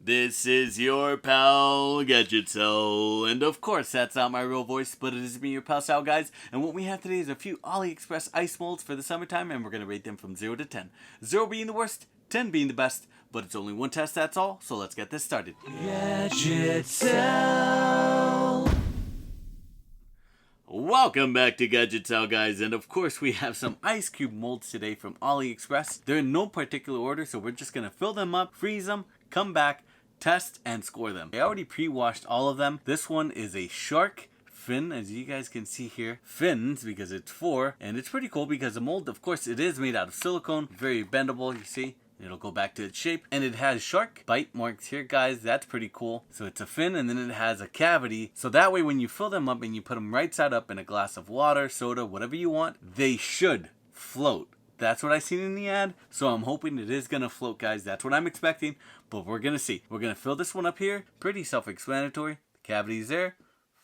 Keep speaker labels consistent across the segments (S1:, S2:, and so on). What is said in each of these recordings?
S1: This is your pal, Gadget Sal, and of course that's not my real voice, but it is me, your pal Sal, guys, and what we have today is a few AliExpress ice molds for the summertime, and we're going to rate them from 0 to 10. 0 being the worst, 10 being the best, but it's only one test, that's all, so let's get this started. Gadget Sal! Welcome back to Gadget Sal, guys, and of course we have some ice cube molds today from AliExpress. They're in no particular order, so we're just going to fill them up, freeze them, come back, test, and score them. I already pre-washed all of them. This one is a shark fin, as you guys can see here. Fins, because it's 4, and it's pretty cool because the mold, of course, it is made out of silicone. Very bendable, you see. It'll go back to its shape, and it has shark bite marks here, guys. That's pretty cool. So it's a fin, and then it has a cavity, so that way when you fill them up and you put them right side up in a glass of water, soda, whatever you want, they should float. That's what I seen in the ad, so I'm hoping it is gonna float, guys. That's what I'm expecting, but we're gonna see. We're gonna fill this one up here. Pretty self-explanatory. The cavity's there.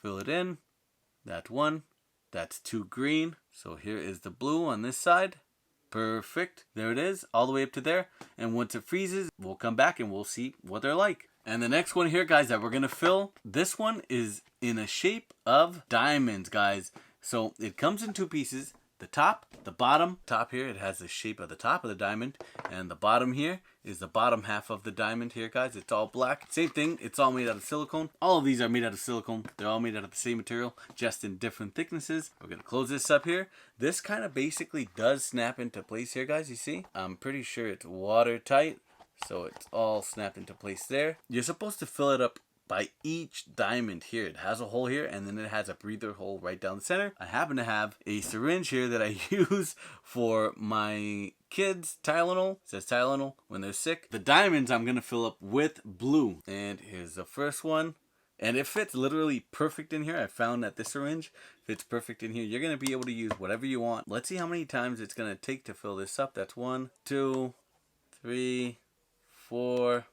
S1: Fill it in. That's 1. That's 2 green. So here is the blue on this side. Perfect. There it is, all the way up to there. And once it freezes, we'll come back and we'll see what they're like. And the next one here, guys, that we're gonna fill, this one is in a shape of diamonds, guys. So it comes in 2 pieces. The top, the bottom. Top here, it has the shape of the top of the diamond. And the bottom here is the bottom half of the diamond here, guys. It's all black. Same thing, it's all made out of silicone. All of these are made out of silicone. They're all made out of the same material, just in different thicknesses. We're gonna close this up here. This kind of basically does snap into place here, guys, you see? I'm pretty sure it's watertight, so it's all snapped into place there. You're supposed to fill it up by each diamond here. It has a hole here, and then it has a breather hole right down the center. I happen to have a syringe here that I use for my kids' Tylenol. It says Tylenol when they're sick. The diamonds I'm gonna fill up with blue. And here's the first one. And it fits literally perfect in here. I found that this syringe fits perfect in here. You're gonna be able to use whatever you want. Let's see how many times it's gonna take to fill this up. That's 1, 2, 3, 4,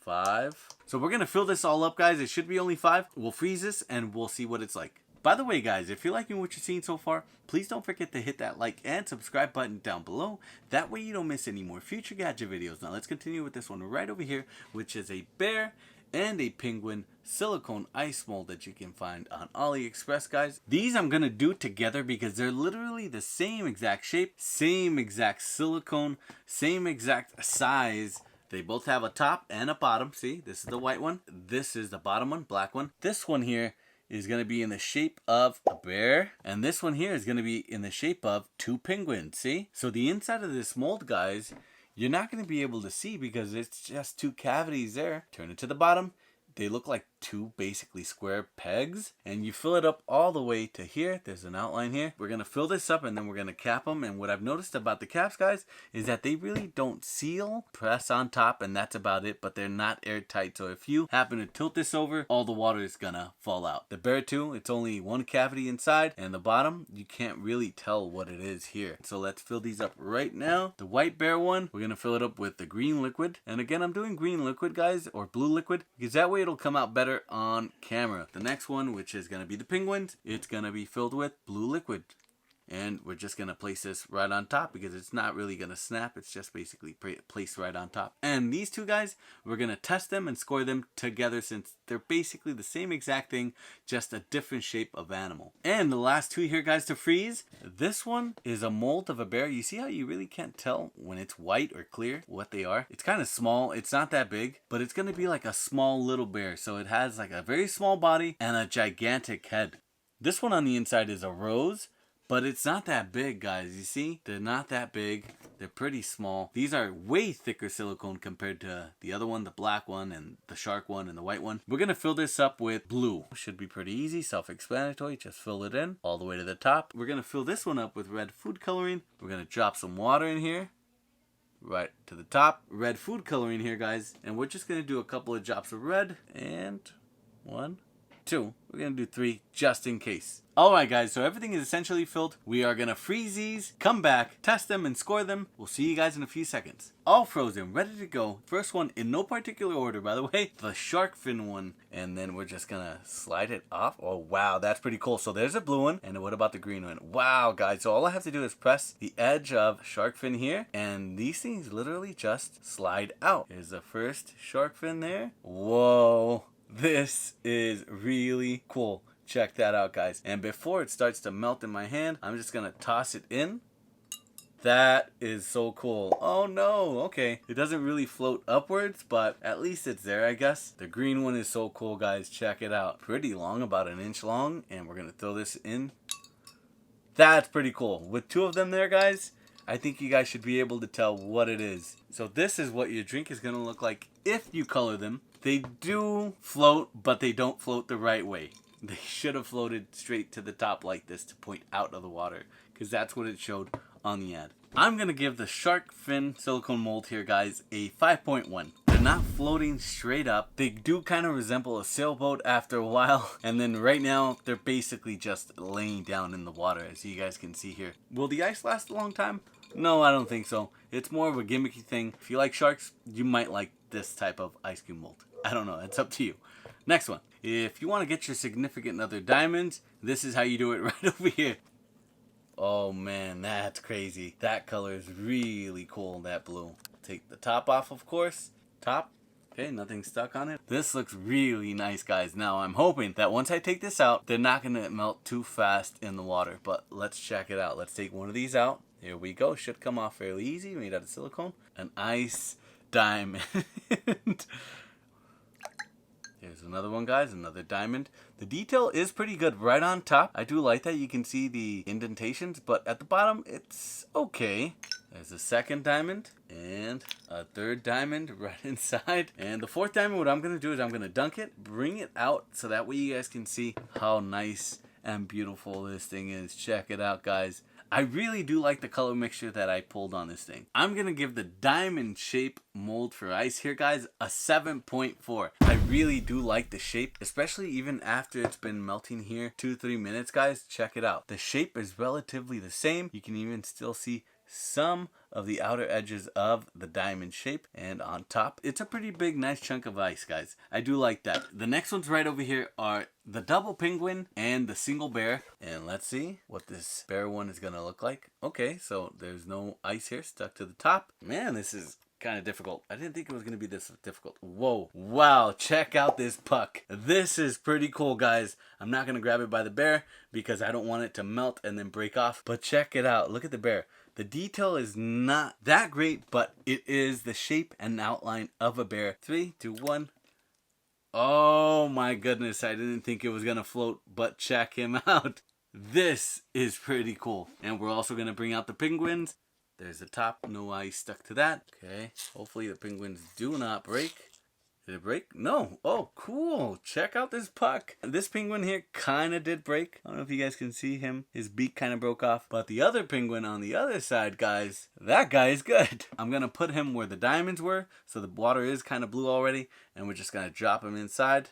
S1: 5. So we're gonna fill this all up, guys. It should be only 5. We'll freeze this and we'll see what it's like. By the way, guys, if you're liking what you're seeing so far, please don't forget to hit that like and subscribe button down below. That way you don't miss any more future gadget videos. Now let's continue with this one right over here, which is a bear and a penguin silicone ice mold that you can find on AliExpress, guys. These I'm gonna do together because they're literally the same exact shape, same exact silicone, same exact size. They both have a top and a bottom. See, this is the white one. This is the bottom one, black one. This one here is going to be in the shape of a bear. And this one here is going to be in the shape of 2 penguins. See? So the inside of this mold, guys, you're not going to be able to see because it's just 2 cavities there. Turn it to the bottom. They look like 2 basically square pegs, and you fill it up all the way to here. There's an outline here. We're gonna fill this up and then we're gonna cap them. And what I've noticed about the caps, guys, is that they really don't seal. Press on top and that's about it, but they're not airtight. So if you happen to tilt this over, all the water is gonna fall out. The bear too, it's only 1 cavity inside, and the bottom, you can't really tell what it is here. So let's fill these up right now. The white bear one, we're gonna fill it up with the green liquid. And again, I'm doing green liquid, guys, or blue liquid, because that way it'll come out better on camera. The next one, which is going to be the penguins, it's going to be filled with blue liquid. And we're just going to place this right on top because it's not really going to snap. It's just basically placed right on top. And these 2 guys, we're going to test them and score them together since they're basically the same exact thing, just a different shape of animal. And the last 2 here, guys, to freeze. This one is a mold of a bear. You see how you really can't tell when it's white or clear what they are? It's kind of small. It's not that big, but it's going to be like a small little bear. So it has like a very small body and a gigantic head. This one on the inside is a rose. But it's not that big, guys. You see? They're not that big. They're pretty small. These are way thicker silicone compared to the other one, the black one, and the shark one, and the white one. We're going to fill this up with blue. Should be pretty easy, self-explanatory. Just fill it in all the way to the top. We're going to fill this one up with red food coloring. We're going to drop some water in here. Right to the top. Red food coloring here, guys. And we're just going to do a couple of drops of red. And 1, 2. We're going to do 3 just in case. Alright guys, so everything is essentially filled. We are going to freeze these, come back, test them, and score them. We'll see you guys in a few seconds. All frozen, ready to go. First one, in no particular order by the way, the shark fin one. And then we're just going to slide it off. Oh wow, that's pretty cool. So there's a blue one, and what about the green one? Wow guys, so all I have to do is press the edge of shark fin here, and these things literally just slide out. Here's the first shark fin there. Whoa, this is really cool. Check that out guys. And before it starts to melt in my hand, I'm just gonna toss it in. That is so cool. Oh no, okay. It doesn't really float upwards, but at least it's there, I guess. The green one is so cool guys. Check it out. Pretty long, about an inch long. And we're gonna throw this in. That's pretty cool. With 2 of them there guys, I think you guys should be able to tell what it is. So this is what your drink is gonna look like if you color them. They do float, but they don't float the right way. They should have floated straight to the top like this to point out of the water, because that's what it showed on the ad. I'm going to give the shark fin silicone mold here guys a 5.1. They're not floating straight up. They do kind of resemble a sailboat after a while. And then right now they're basically just laying down in the water, as you guys can see here. Will the ice last a long time? No, I don't think so. It's more of a gimmicky thing. If you like sharks, you might like this type of ice cream mold. I don't know. It's up to you. Next one. If you want to get your significant other diamonds, this is how you do it right over here. Oh man, that's crazy. That color is really cool, that blue. Take the top off, of course. Top. Okay, nothing stuck on it. This looks really nice, guys. Now, I'm hoping that once I take this out, they're not going to melt too fast in the water. But let's check it out. Let's take one of these out. Here we go. Should come off fairly easy. Made out of silicone. An ice diamond. Here's another one, guys. Another diamond. The detail is pretty good right on top. I do like that. You can see the indentations, but at the bottom, it's okay. There's a second diamond and a third diamond right inside. And the fourth diamond, what I'm going to do is I'm going to dunk it, bring it out, so that way you guys can see how nice and beautiful this thing is. Check it out, guys. I really do like the color mixture that I pulled on this thing. I'm going to give the diamond shape mold for ice here, guys, a 7.4. I really do like the shape, especially even after it's been melting here 2-3 minutes, guys. Check it out. The shape is relatively the same. You can even still see some of the outer edges of the diamond shape, and on top it's a pretty big nice chunk of ice, guys. I do like that. The next ones right over here are the double penguin and the single bear, and let's see what this bear one is gonna look like. Okay, so there's no ice here stuck to the top. Man, this is kind of difficult. I didn't think it was going to be this difficult. Whoa. Wow. Check out this puck. This is pretty cool, guys. I'm not going to grab it by the bear because I don't want it to melt and then break off. But check it out. Look at the bear. The detail is not that great, but it is the shape and outline of a bear. 3, 2, 1. Oh my goodness. I didn't think it was going to float, but check him out. This is pretty cool. And we're also going to bring out the penguins. There's the top, no ice stuck to that. Okay, hopefully the penguins do not break. Did it break? No. Oh, cool. Check out this puck. This penguin here kind of did break. I don't know if you guys can see him. His beak kind of broke off. But the other penguin on the other side, guys, that guy is good. I'm going to put him where the diamonds were. So the water is kind of blue already. And we're just going to drop him inside.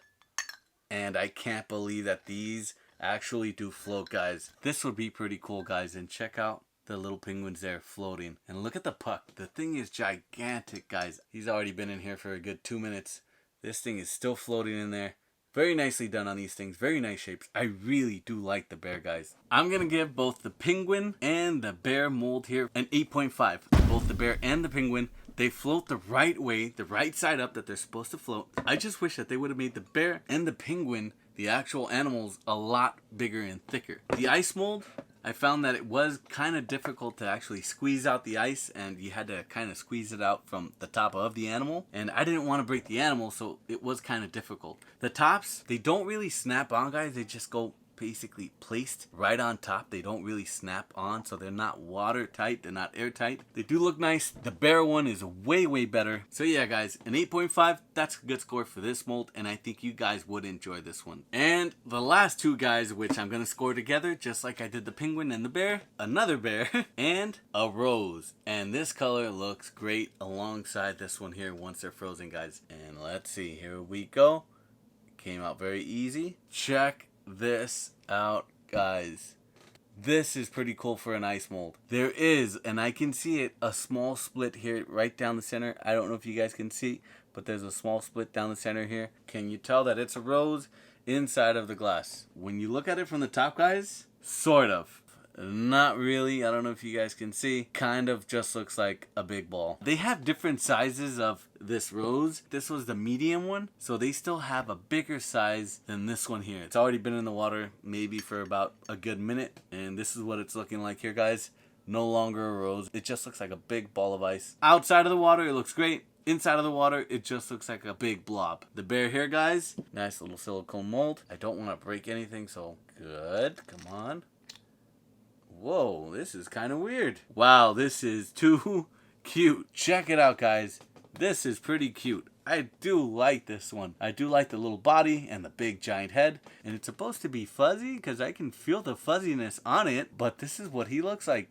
S1: And I can't believe that these actually do float, guys. This would be pretty cool, guys. And check out the little penguins there floating. And look at the puck. The thing is gigantic, guys. He's already been in here for a good 2 minutes. This thing is still floating in there. Very nicely done on these things. Very nice shapes. I really do like the bear, guys. I'm going to give both the penguin and the bear mold here an 8.5. Both the bear and the penguin, they float the right way, the right side up that they're supposed to float. I just wish that they would have made the bear and the penguin, the actual animals, a lot bigger and thicker. The ice mold, I found that it was kind of difficult to actually squeeze out the ice, and you had to kind of squeeze it out from the top of the animal. And I didn't want to break the animal, so it was kind of difficult. The tops, they don't really snap on, guys. They just go basically placed right on top. They don't really snap on, so they're not watertight. They're not airtight. They do look nice. The bear one is way better. So yeah, guys, an 8.5, that's a good score for this mold, and I think you guys would enjoy this one. And the last two, guys, which I'm gonna score together just like I did the penguin and the bear, another bear and a rose. And this color looks great alongside this one here once they're frozen, guys. And let's see, here we go. Came out very easy. Check this out, guys. This is pretty cool for an ice mold. There is, and I can see it, a small split here right down the center. I don't know if you guys can see, but there's a small split down the center here. Can you tell that it's a rose inside of the glass? When you look at it from the top, guys, sort of. Not really. I don't know if you guys can see. Kind of just looks like a big ball. They have different sizes of this rose. This was the medium one, so they still have a bigger size than this one here. It's already been in the water maybe for about a good minute, and this is what it's looking like here, guys. No longer a rose. It just looks like a big ball of ice. Outside of the water, it looks great. Inside of the water, it just looks like a big blob. The bear here, guys, nice little silicone mold. I don't want to break anything, so good. Come on. Whoa, this is kind of weird. Wow, this is too cute. Check it out, guys. This is pretty cute. I do like this one. I do like the little body and the big giant head. And it's supposed to be fuzzy because I can feel the fuzziness on it. But this is what he looks like.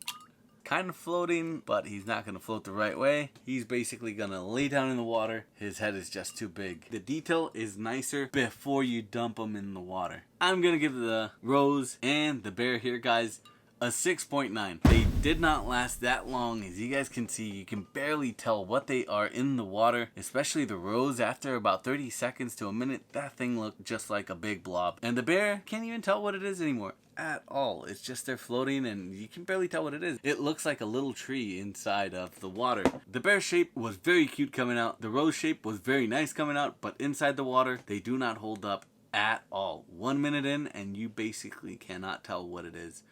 S1: Kind of floating, but he's not going to float the right way. He's basically going to lay down in the water. His head is just too big. The detail is nicer before you dump him in the water. I'm going to give the rose and the bear here, guys, a 6.9. They did not last that long. As you guys can see, you can barely tell what they are in the water, especially the rose. After about 30 seconds to a minute, that thing looked just like a big blob. And the bear, can't even tell what it is anymore at all. It's just they're floating and you can barely tell what it is. It looks like a little tree inside of the water. The bear shape was very cute coming out. The rose shape was very nice coming out, but inside the water, they do not hold up at all. 1 minute in and you basically cannot tell what it is.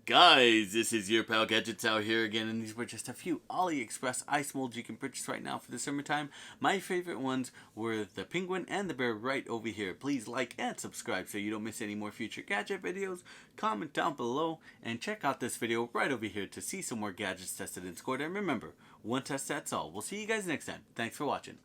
S1: Guys, this is your pal Gadget Sal here again, and these were just a few AliExpress ice molds you can purchase right now for the summertime. My favorite ones were the penguin and the bear right over here. Please like and subscribe so you don't miss any more future gadget videos. Comment down below and check out this video right over here to see some more gadgets tested and scored. And remember, one test, that's all. We'll see you guys next time. Thanks for watching.